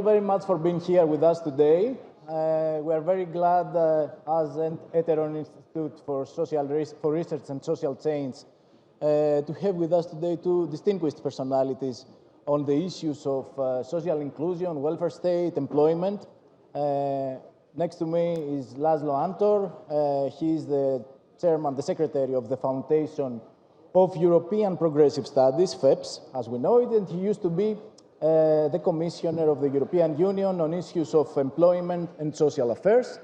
all very much for being here with us today. We are very glad as Eteron Institute for Research and Social Change to have with us today two distinguished personalities on the issues of social inclusion, welfare state, employment. Next to me is László Andor. He is the chairman, the secretary of the Foundation of European Progressive Studies, FEPS, as we know it, and he used to be the commissioner of the European Union on issues of employment and social affairs.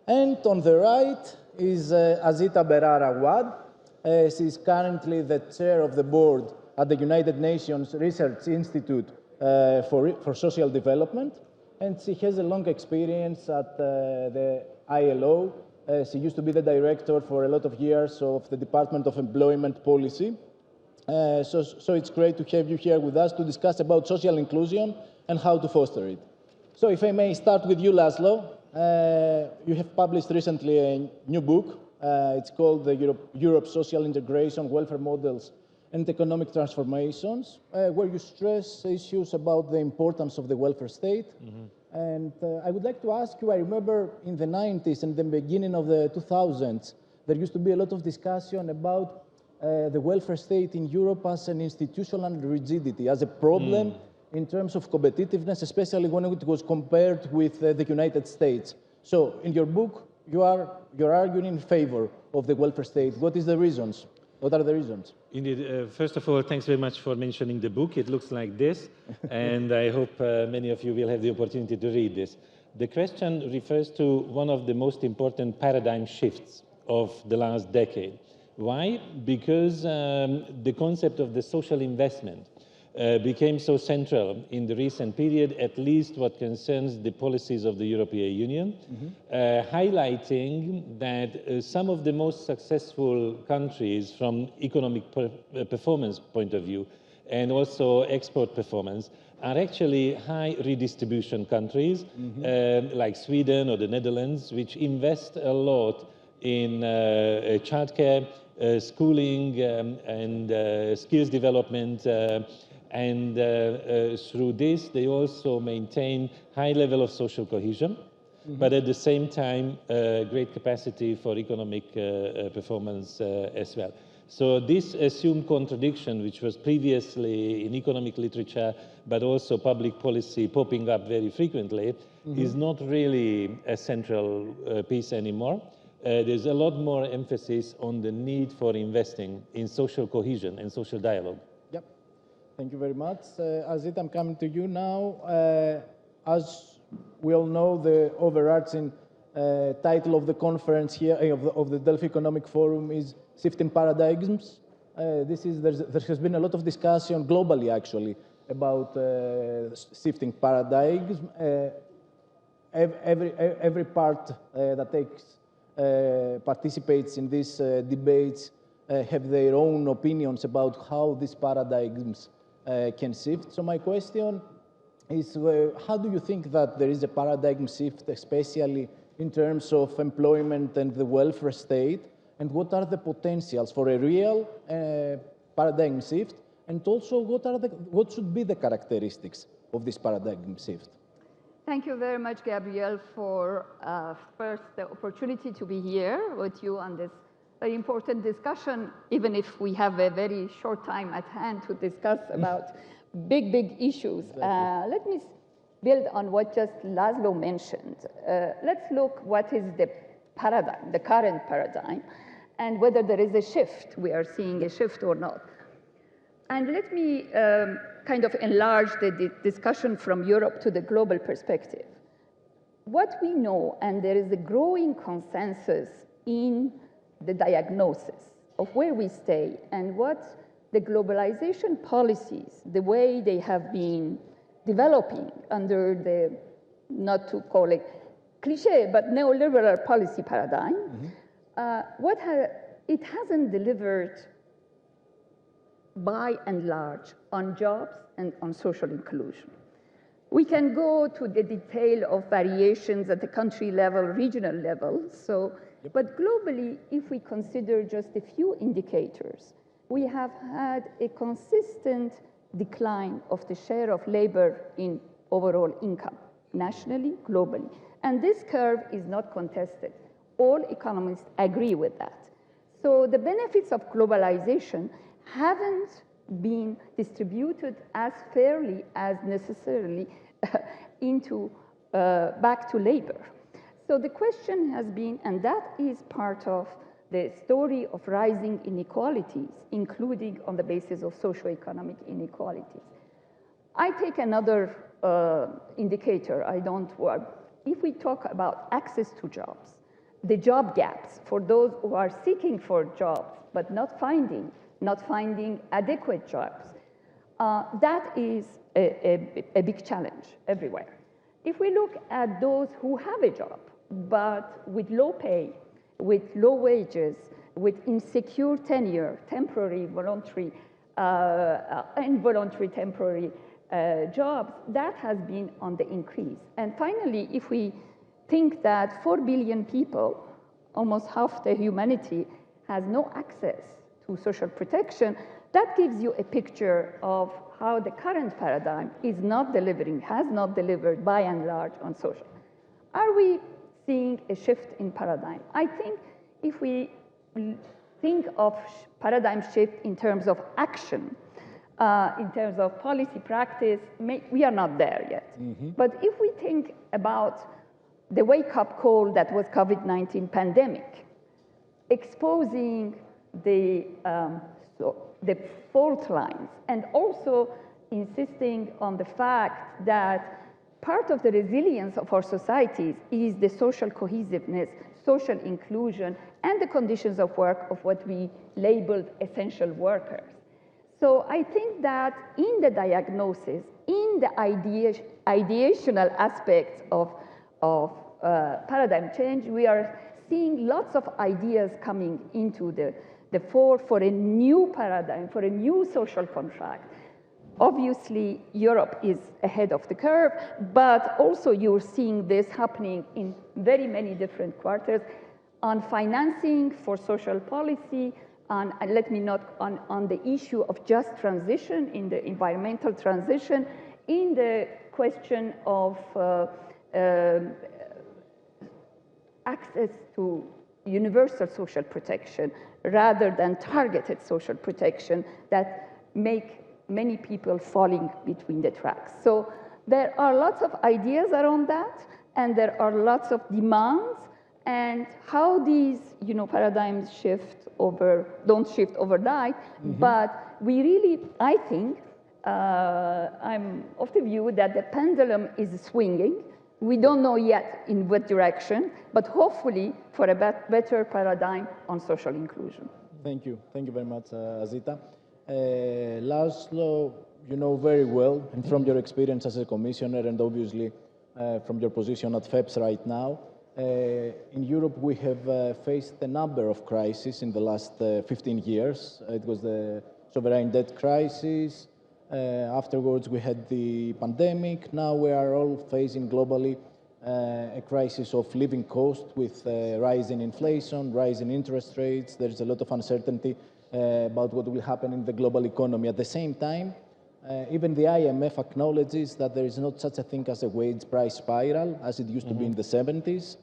And on the right is Azita Berar Awad. She is currently the chair of the board at the United Nations Research Institute for Social Development, and she has a long experience at the ILO. She used to be the director for a lot of years of the Department of Employment Policy. So it's great to have you here with us to discuss about social inclusion and how to foster it. So if I may start with you, László, you have published recently a new book. It's called Europe's Social Integration, Welfare Models and Economic Transformations, where you stress issues about the importance of the welfare state. And I would like to ask you, I remember in the 90s and the beginning of the 2000s, there used to be a lot of discussion about the welfare state in Europe as an institutional rigidity, as a problem in terms of competitiveness, especially when it was compared with the United States. So in your book, you're arguing in favor of the welfare state. What is the reasons? What are the reasons? Indeed. First of all, thanks very much for mentioning the book. It looks like this, and I hope many of you will have the opportunity to read this. The question refers to one of the most important paradigm shifts of the last decade. Why? Because the concept of the social investment became so central in the recent period, at least what concerns the policies of the European Union, highlighting that some of the most successful countries from economic performance point of view and also export performance are actually high redistribution countries like Sweden or the Netherlands, which invest a lot in childcare, schooling and skills development, and through this, they also maintain high level of social cohesion, but at the same time, great capacity for economic performance as well. So this assumed contradiction, which was previously in economic literature, but also public policy popping up very frequently, is not really a central piece anymore. There's a lot more emphasis on the need for investing in social cohesion and social dialogue. Yep. Thank you very much. Azita, I'm coming to you now. As we all know, the overarching title of the conference here, of the Delphi Economic Forum, is Shifting Paradigms. There has been a lot of discussion globally, actually, about shifting paradigms. Every part that participates in these debates have their own opinions about how these paradigms can shift. So my question is, how do you think that there is a paradigm shift, especially in terms of employment and the welfare state, and what are the potentials for a real paradigm shift, and also what should be the characteristics of this paradigm shift? Thank you very much, Gabriel, for first the opportunity to be here with you on this very important discussion, even if we have a very short time at hand to discuss about big issues. Exactly. Let me build on what just László mentioned. Let's look what is the paradigm, the current paradigm, and whether there is a shift. We are seeing a shift or not. And let me kind of enlarge the discussion from Europe to the global perspective. What we know, and there is a growing consensus in the diagnosis of where we stay and what the globalization policies, the way they have been developing under the, not to call it cliche, but neoliberal policy paradigm, it hasn't delivered by and large on jobs and on social inclusion. We can go to the detail of variations at the country level, regional level. So, but globally, if we consider just a few indicators, we have had a consistent decline of the share of labor in overall income, nationally, globally. And this curve is not contested. All economists agree with that. So the benefits of globalization haven't been distributed as fairly as necessarily into back to labor. So the question has been, and that is part of the story of rising inequalities, including on the basis of socioeconomic inequalities. I take another indicator. If we talk about access to jobs, the job gaps for those who are seeking for jobs but not finding adequate jobs, that is a big challenge everywhere. If we look at those who have a job but with low pay, with low wages, with insecure tenure, temporary, voluntary, involuntary temporary jobs, that has been on the increase. And finally, if we think that 4 billion people, almost half the humanity, has no access to social protection, that gives you a picture of how the current paradigm is not delivering, has not delivered by and large on social. Are we seeing a shift in paradigm? I think if we think of paradigm shift in terms of action, in terms of policy practice, we are not there yet. Mm-hmm. But if we think about the wake-up call that was COVID-19 pandemic, exposing the fault lines, and also insisting on the fact that part of the resilience of our societies is the social cohesiveness, social inclusion, and the conditions of work of what we labeled essential workers. So I think that in the diagnosis, in the ideational aspects of paradigm change, we are seeing lots of ideas coming into the fore for a new paradigm, for a new social contract. Obviously, Europe is ahead of the curve, but also you're seeing this happening in very many different quarters on financing for social policy, on the issue of just transition, in the environmental transition, in the question of access to universal social protection rather than targeted social protection that make many people falling between the tracks. So there are lots of ideas around that, and there are lots of demands, and how these paradigms don't shift overnight, mm-hmm. But we really, I think, I'm of the view that the pendulum is swinging. We don't know yet in what direction, but hopefully for a better paradigm on social inclusion. Thank you very much, Azita. László, you know very well, and from your experience as a commissioner, and obviously from your position at FEPS right now, in Europe we have faced a number of crises in the last 15 years. It was the sovereign debt crisis. Afterwards, we had the pandemic. Now we are all facing globally a crisis of living cost with rising inflation, rising interest rates. There is a lot of uncertainty about what will happen in the global economy. At the same time, even the IMF acknowledges that there is not such a thing as a wage price spiral as it used mm-hmm. to be in the 70s.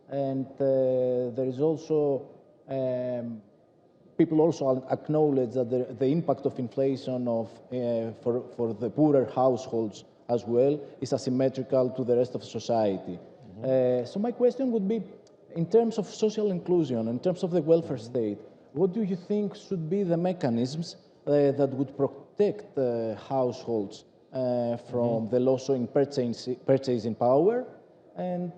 And there is also people also acknowledge that the impact of inflation for the poorer households as well is asymmetrical to the rest of society. Mm-hmm. So my question would be, in terms of social inclusion, in terms of the welfare state, what do you think should be the mechanisms that would protect households from mm-hmm. the loss in purchasing power, and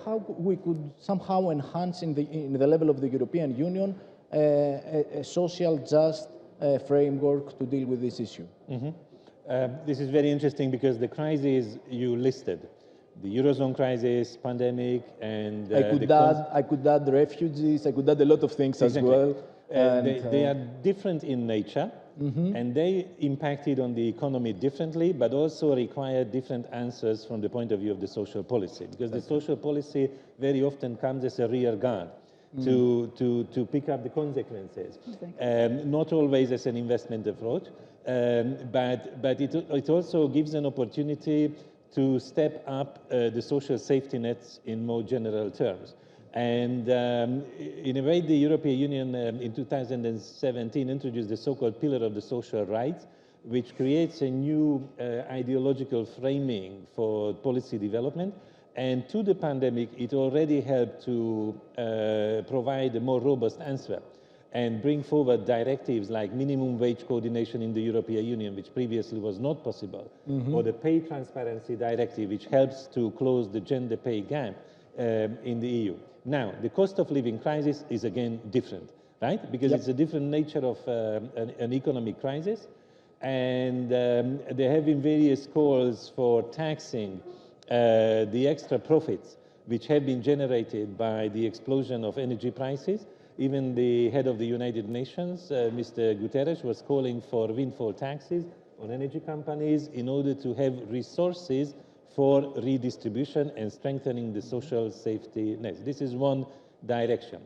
how we could somehow enhance in the level of the European Union a social just framework to deal with this issue? Mm-hmm. This is very interesting because the crises you listed, the Eurozone crisis, pandemic, and I could add refugees, I could add a lot of things exactly. As well. They are different in nature, mm-hmm. and they impacted on the economy differently, but also require different answers from the point of view of the social policy, because the social policy very often comes as a rear guard. To pick up the consequences, not always as an investment approach, but it also gives an opportunity to step up the social safety nets in more general terms. And in a way, the European Union in 2017 introduced the so-called pillar of the social rights, which creates a new ideological framing for policy development. And to the pandemic, it already helped to provide a more robust answer and bring forward directives like minimum wage coordination in the European Union, which previously was not possible, or the pay transparency directive, which helps to close the gender pay gap in the EU. Now, the cost of living crisis is again different, right? Because it's a different nature of an economic crisis. And there have been various calls for taxing the extra profits which have been generated by the explosion of energy prices. Even the head of the United Nations, Mr. Guterres, was calling for windfall taxes on energy companies in order to have resources for redistribution and strengthening the social safety nets. This is one direction.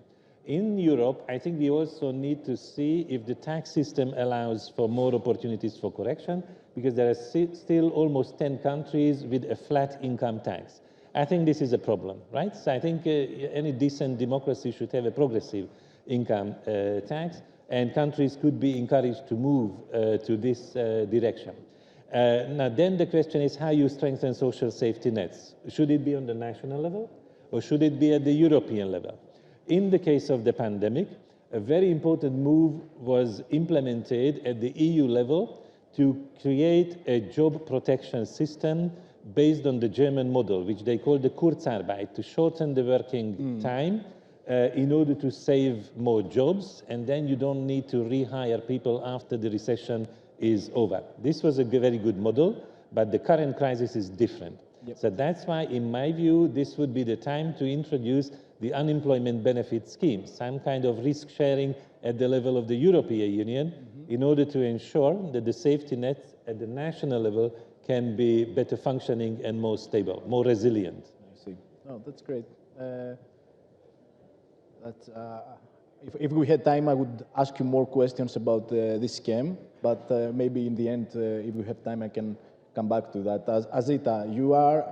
In Europe, I think we also need to see if the tax system allows for more opportunities for correction, because there are still almost 10 countries with a flat income tax. I think this is a problem, right? So I think any decent democracy should have a progressive income tax, and countries could be encouraged to move to this direction. Now, then the question is how you strengthen social safety nets. Should it be on the national level, or should it be at the European level? In the case of the pandemic, a very important move was implemented at the EU level to create a job protection system based on the German model, which they call the Kurzarbeit, to shorten the working time in order to save more jobs, and then you don't need to rehire people after the recession is over. This was a very good model, but the current crisis is different. So that's why, in my view, this would be the time to introduce the unemployment benefit scheme, some kind of risk sharing at the level of the European Union, in order to ensure that the safety nets at the national level can be better functioning and more stable, more resilient. I see. Oh, that's great. If we had time, I would ask you more questions about this scheme, but maybe in the end, if we have time, I can come back to that. Azita, you are,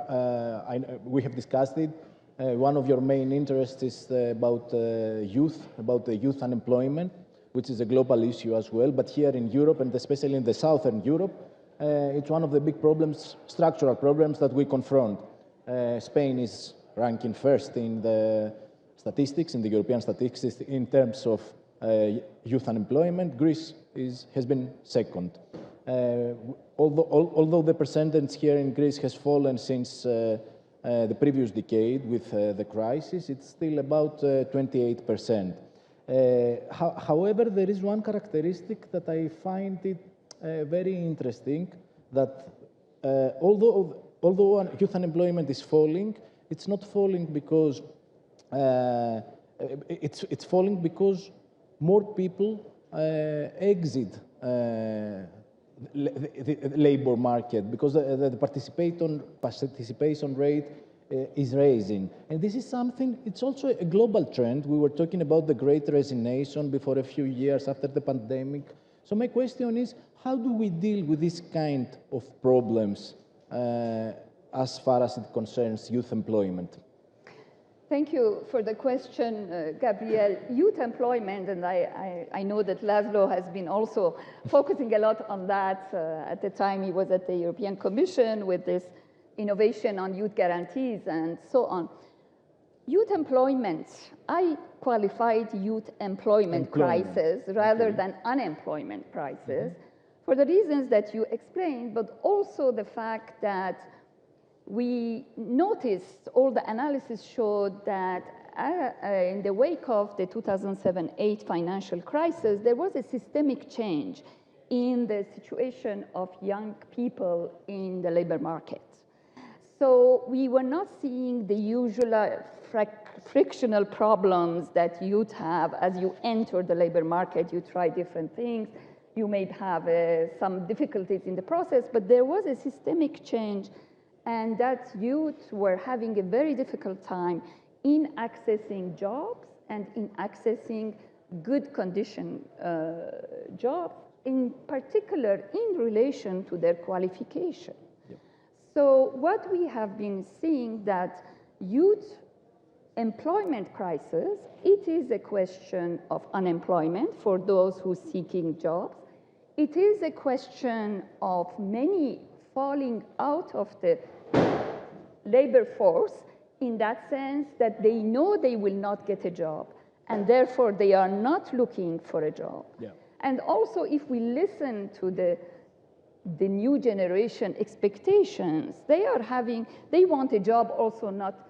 we have discussed it, one of your main interests is about youth, about the youth unemployment, which is a global issue as well, but here in Europe, and especially in the southern Europe, it's one of the big problems, structural problems that we confront. Spain is ranking first in the statistics, in the European statistics, in terms of youth unemployment. Greece has been second. Although the percentage here in Greece has fallen since the previous decade with the crisis, it's still about 28%. However, there is one characteristic that I find it very interesting, that although youth unemployment is falling, it's not falling because it's falling because more people exit the labor market, because the participation rate is raising. And this is something, it's also a global trend. We were talking about the Great Resignation before a few years after the pandemic. So my question is, how do we deal with this kind of problems as far as it concerns youth employment? Thank you for the question, Gabriel. Youth employment, and I know that László has been also focusing a lot on that at the time he was at the European Commission with this innovation on youth guarantees and so on. Youth employment, I qualified youth employment crisis rather than unemployment crisis for the reasons that you explained, but also the fact that we noticed, all the analysis showed that in the wake of the 2007-8 financial crisis, there was a systemic change in the situation of young people in the labor market. So we were not seeing the usual frictional problems that youth have as you enter the labor market. You try different things. You may have some difficulties in the process, but there was a systemic change, and that youth were having a very difficult time in accessing jobs and in accessing good condition jobs, in particular in relation to their qualification. So what we have been seeing that youth employment crisis, it is a question of unemployment for those who are seeking jobs. It is a question of many falling out of the labor force in that sense that they know they will not get a job, and therefore they are not looking for a job. Yeah. And also, if we listen to the new generation expectations, they want a job also not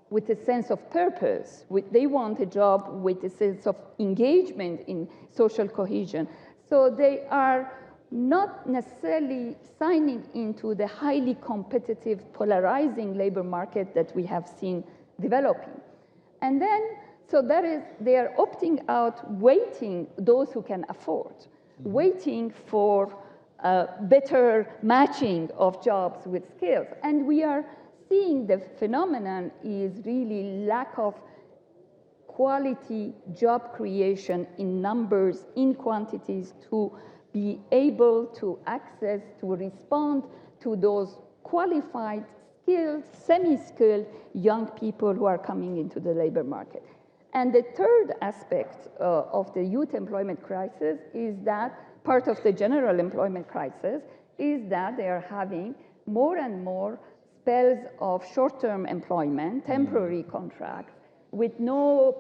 with a sense of purpose. They want a job with a sense of engagement in social cohesion. So they are not necessarily signing into the highly competitive, polarizing labor market that we have seen developing. And then, so they are opting out, waiting, those who can afford, waiting for better matching of jobs with skills. And we are seeing the phenomenon is really lack of quality job creation in numbers, in quantities, to be able to access, to respond to those qualified, skilled, semi-skilled young people who are coming into the labor market. And the third aspect of the youth employment crisis is that part of the general employment crisis is that they are having more and more spells of short-term employment, temporary contracts, with no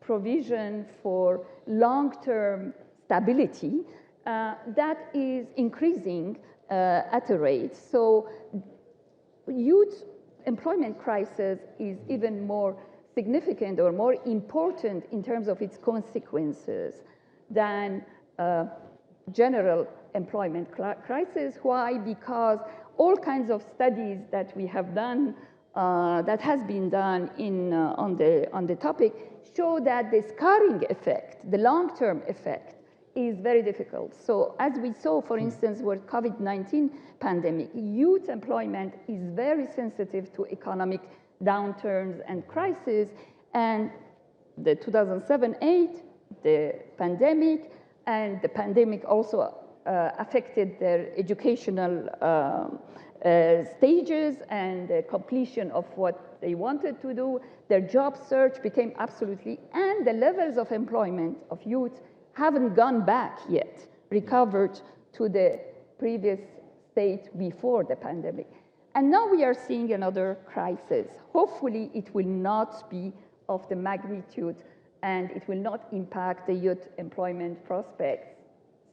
provision for long-term stability, that is increasing at a rate. So youth employment crisis is even more significant or more important in terms of its consequences than general employment crisis. Why? Because all kinds of studies that we have done, that has been done on the topic, show that the scarring effect, the long-term effect, is very difficult. So as we saw, for instance, with COVID-19 pandemic, youth employment is very sensitive to economic downturns and crises, and the 2007-8, the pandemic, and the pandemic also affected their educational stages and the completion of what they wanted to do. Their job search became absolutely, and the levels of employment of youth haven't gone back yet, recovered to the previous state before the pandemic. And now we are seeing another crisis. Hopefully it will not be of the magnitude and it will not impact the youth employment prospects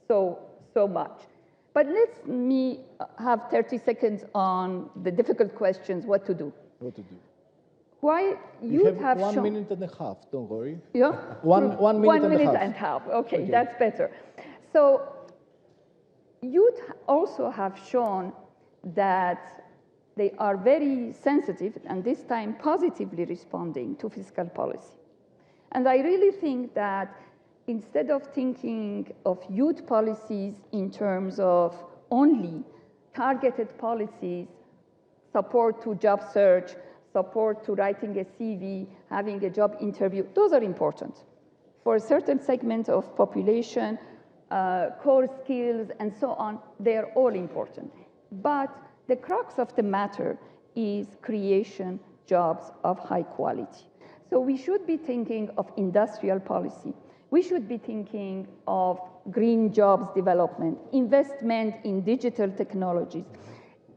so much. But let me have 30 seconds on the difficult questions, what to do. What to do. Why you have 1 shown... minute and a half, don't worry. Yeah? One minute and a half. Okay, that's better. So youth also have shown that they are very sensitive, and this time positively responding to fiscal policy. And I really think that instead of thinking of youth policies in terms of only targeted policies, support to job search, support to writing a CV, having a job interview, those are important. For a certain segment of population, core skills and so on, they're all important. But the crux of the matter is creation jobs of high quality. So we should be thinking of industrial policy. We should be thinking of green jobs development, investment in digital technologies,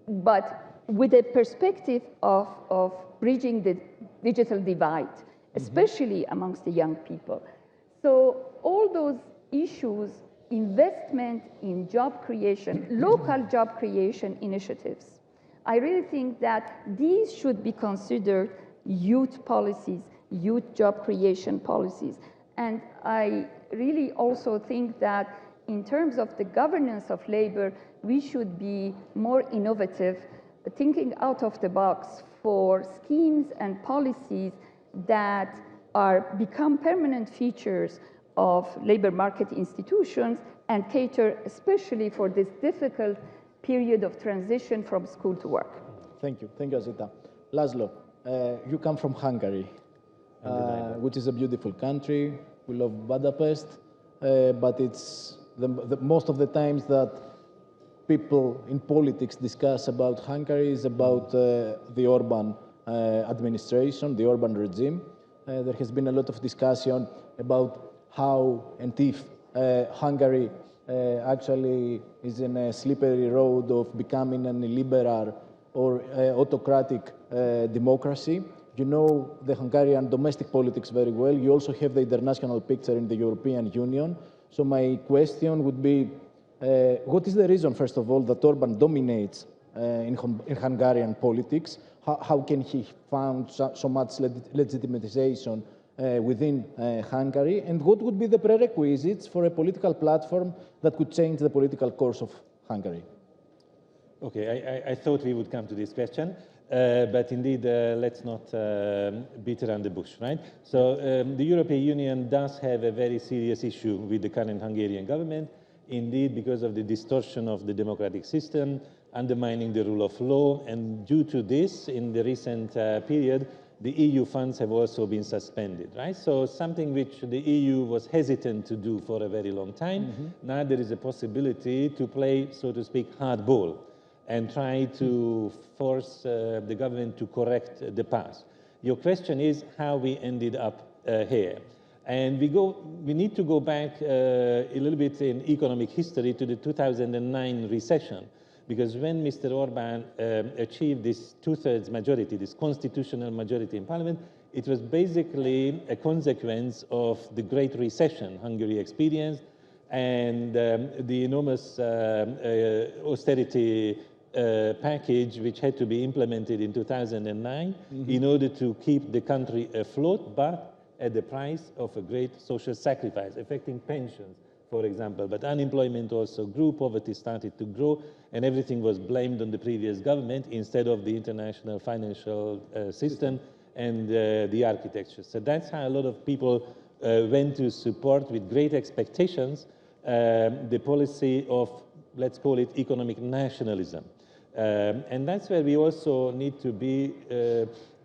but with a perspective of bridging the digital divide, especially amongst the young people. So all those issues, investment in job creation, local job creation initiatives, I really think that these should be considered youth policies, youth job creation policies. And I really also think that in terms of the governance of labor, we should be more innovative, thinking out of the box for schemes and policies that become permanent features of labor market institutions and cater especially for this difficult period of transition from school to work. Thank you, Azita. László, you come from Hungary, which is a beautiful country. We love Budapest, but it's most of the times that people in politics discuss about Hungary is about the Orban administration, the Orban regime. There has been a lot of discussion about how and if Hungary actually is in a slippery road of becoming an illiberal or autocratic democracy. You know the Hungarian domestic politics very well. You also have the international picture in the European Union. So my question would be, what is the reason, first of all, that Orban dominates in Hungarian politics? How can he found so much legitimization within Hungary? And what would be the prerequisites for a political platform that could change the political course of Hungary? Okay, I thought we would come to this question, but indeed, let's not beat around the bush, right? So the European Union does have a very serious issue with the current Hungarian government, indeed because of the distortion of the democratic system, undermining the rule of law, and due to this, in the recent period, the EU funds have also been suspended, right? So something which the EU was hesitant to do for a very long time, now there is a possibility to play, so to speak, hardball and try to force the government to correct the past. Your question is how we ended up here. And we need to go back a little bit in economic history to the 2009 recession, because when Mr. Orban achieved this two-thirds majority, this constitutional majority in parliament, it was basically a consequence of the Great Recession Hungary experienced and the enormous austerity package which had to be implemented in 2009 in order to keep the country afloat, but at the price of a great social sacrifice, affecting pensions, for example. But unemployment also grew, poverty started to grow, and everything was blamed on the previous government instead of the international financial system and the architecture. So that's how a lot of people went to support with great expectations the policy of, let's call it, economic nationalism. And that's where we also need to be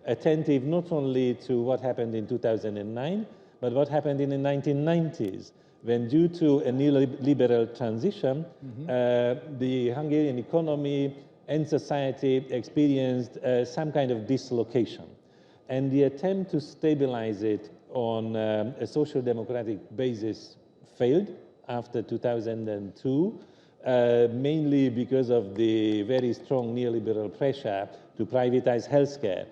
attentive not only to what happened in 2009, but what happened in the 1990s, when due to a neoliberal transition, the Hungarian economy and society experienced some kind of dislocation. And the attempt to stabilize it on a social democratic basis failed after 2002, mainly because of the very strong neoliberal pressure to privatize healthcare,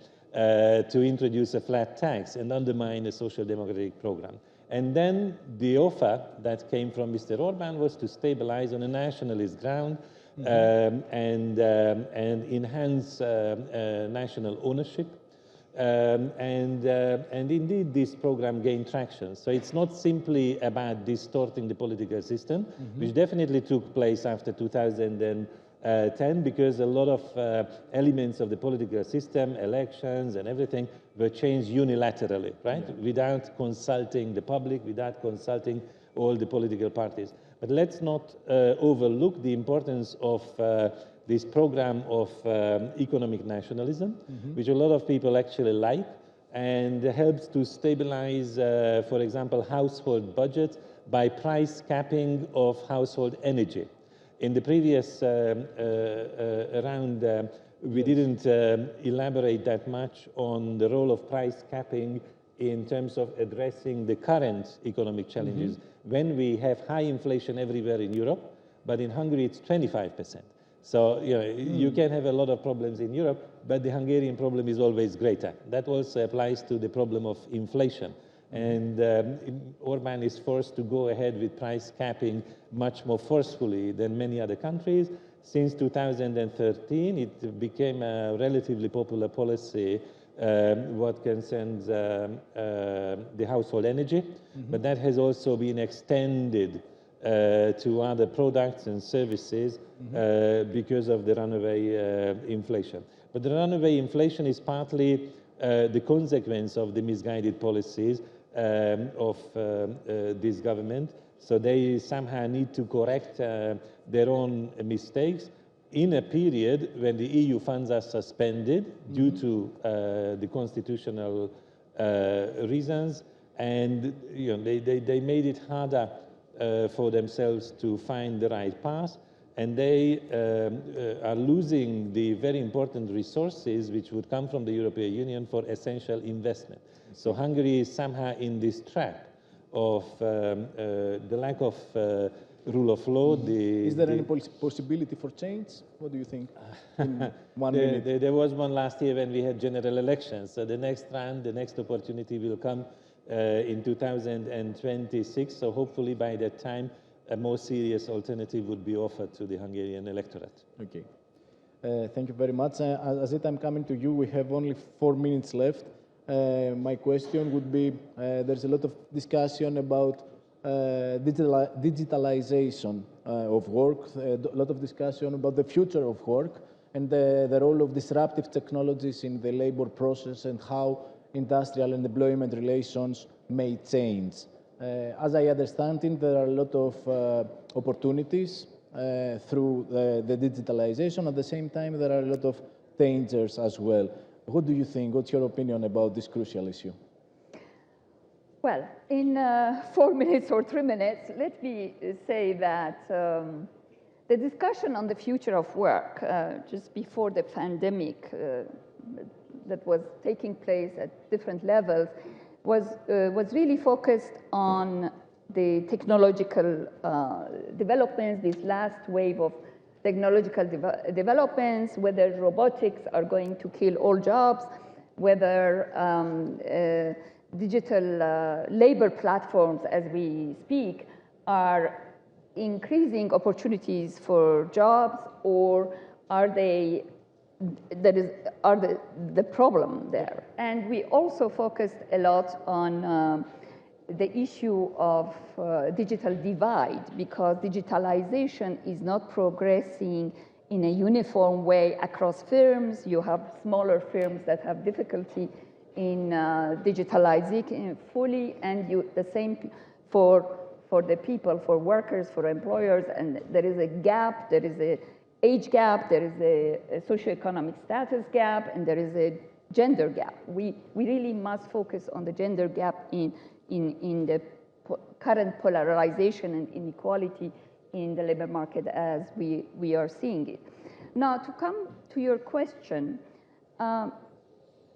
to introduce a flat tax and undermine a social democratic program. And then the offer that came from Mr. Orban was to stabilize on a nationalist ground and enhance national ownership. And indeed, this program gained traction. So it's not simply about distorting the political system, which definitely took place after 2010, because a lot of elements of the political system, elections and everything, were changed unilaterally, right? Without consulting the public, without consulting all the political parties. But let's not overlook the importance of this program of economic nationalism, which a lot of people actually like, and helps to stabilize, for example, household budgets by price capping of household energy. In the previous round, we didn't elaborate that much on the role of price capping in terms of addressing the current economic challenges. When we have high inflation everywhere in Europe, but in Hungary it's 25%. So you can have a lot of problems in Europe, but the Hungarian problem is always greater. That also applies to the problem of inflation. And Orban is forced to go ahead with price capping much more forcefully than many other countries. Since 2013, it became a relatively popular policy what concerns the household energy, but that has also been extended to other products and services because of the runaway inflation. But the runaway inflation is partly the consequence of the misguided policies of this government. So they somehow need to correct their own mistakes in a period when the EU funds are suspended due to the constitutional reasons, and they made it harder for themselves to find the right path. and they are losing the very important resources which would come from the European Union for essential investment. So Hungary is somehow in this trap of the lack of rule of law. Is there any possibility for change? What do you think? In 1 minute. There was one last year when we had general elections. So the next round, the next opportunity will come in 2026. So hopefully by that time, a more serious alternative would be offered to the Hungarian electorate. Okay. Thank you very much. Azita, I'm coming to you. We have only 4 minutes left. My question would be, there's a lot of discussion about digitalization of work, a lot of discussion about the future of work and the role of disruptive technologies in the labor process and how industrial and employment relations may change. As I understand it, there are a lot of opportunities through the digitalization. At the same time, there are a lot of dangers as well. What do you think? What's your opinion about this crucial issue? Well, in 4 minutes or 3 minutes, let me say that the discussion on the future of work just before the pandemic that was taking place at different levels was really focused on the technological developments, this last wave of technological developments, whether robotics are going to kill all jobs, whether digital labor platforms, as we speak, are increasing opportunities for jobs, or are they the problem there? And we also focused a lot on the issue of digital divide, because digitalization is not progressing in a uniform way across firms. You have smaller firms that have difficulty in digitalizing fully, and the same for the people, for workers, for employers, and there is a gap, there is a age gap, there is a socioeconomic status gap, and there is a gender gap. We really must focus on the gender gap in the current polarization and inequality in the labor market as we are seeing it. Now, to come to your question,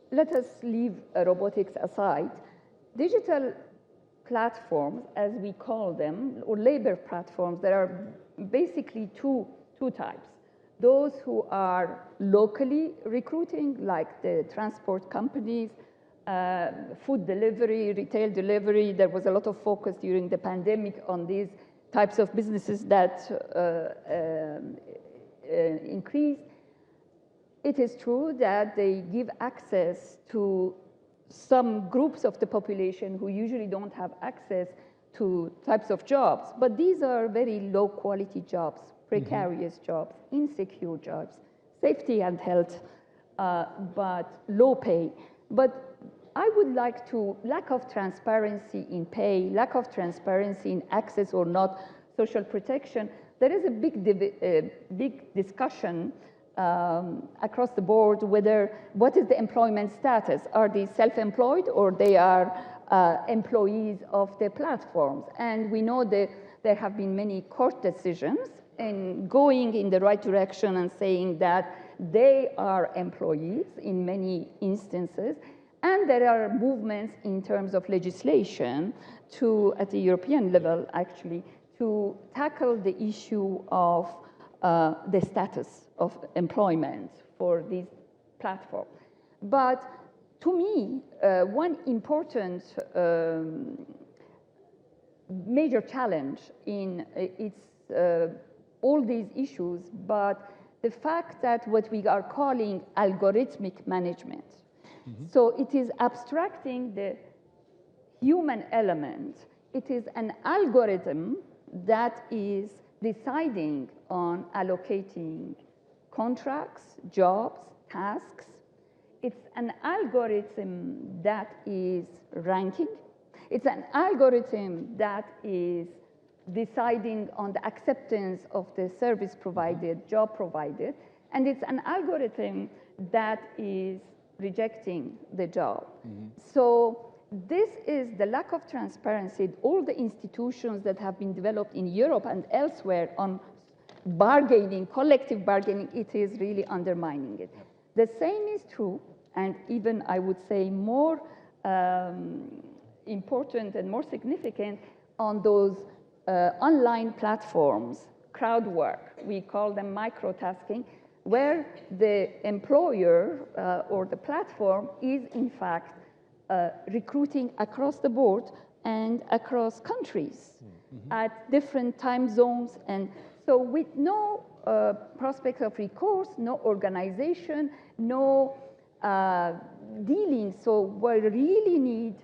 let us leave robotics aside. Digital platforms, as we call them, or labor platforms, there are basically two types. Those who are locally recruiting, like the transport companies, food delivery, retail delivery. There was a lot of focus during the pandemic on these types of businesses that increased. It is true that they give access to some groups of the population who usually don't have access to types of jobs, but these are very low quality jobs, precarious jobs, insecure jobs, safety and health, but low pay. But I would like to, lack of transparency in pay, lack of transparency in access or not social protection. There is a big discussion across the board whether, what is the employment status? Are they self-employed or they are employees of the platforms? And we know that there have been many court decisions in going in the right direction and saying that they are employees in many instances. And there are movements in terms of legislation at the European level, actually, to tackle the issue of the status of employment for these platforms. But to me, one important major challenge in all these issues, but the fact that what we are calling algorithmic management. So it is abstracting the human element. It is an algorithm that is deciding on allocating contracts, jobs, tasks. It's an algorithm that is ranking. It's an algorithm that is deciding on the acceptance of the service provided, job provided, and it's an algorithm that is rejecting the job. So this is the lack of transparency. All the institutions that have been developed in Europe and elsewhere on bargaining, collective bargaining, it is really undermining it. The same is true, and even I would say more important and more significant on those online platforms, crowd work. We call them microtasking, where the employer or the platform is in fact recruiting across the board and across countries at different time zones. And so with no prospect of recourse, no organization, no dealing. So we really need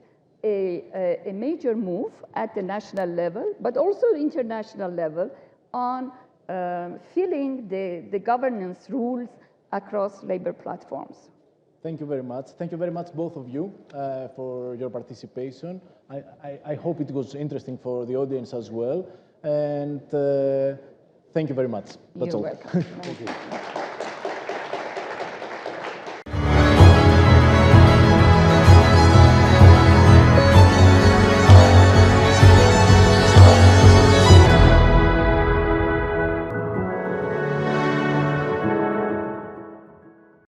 a major move at the national level, but also international level on filling the governance rules across labor platforms. Thank you very much. Thank you very much, both of you, for your participation. I hope it was interesting for the audience as well. And thank you very much. That's all. You're welcome. Thank you.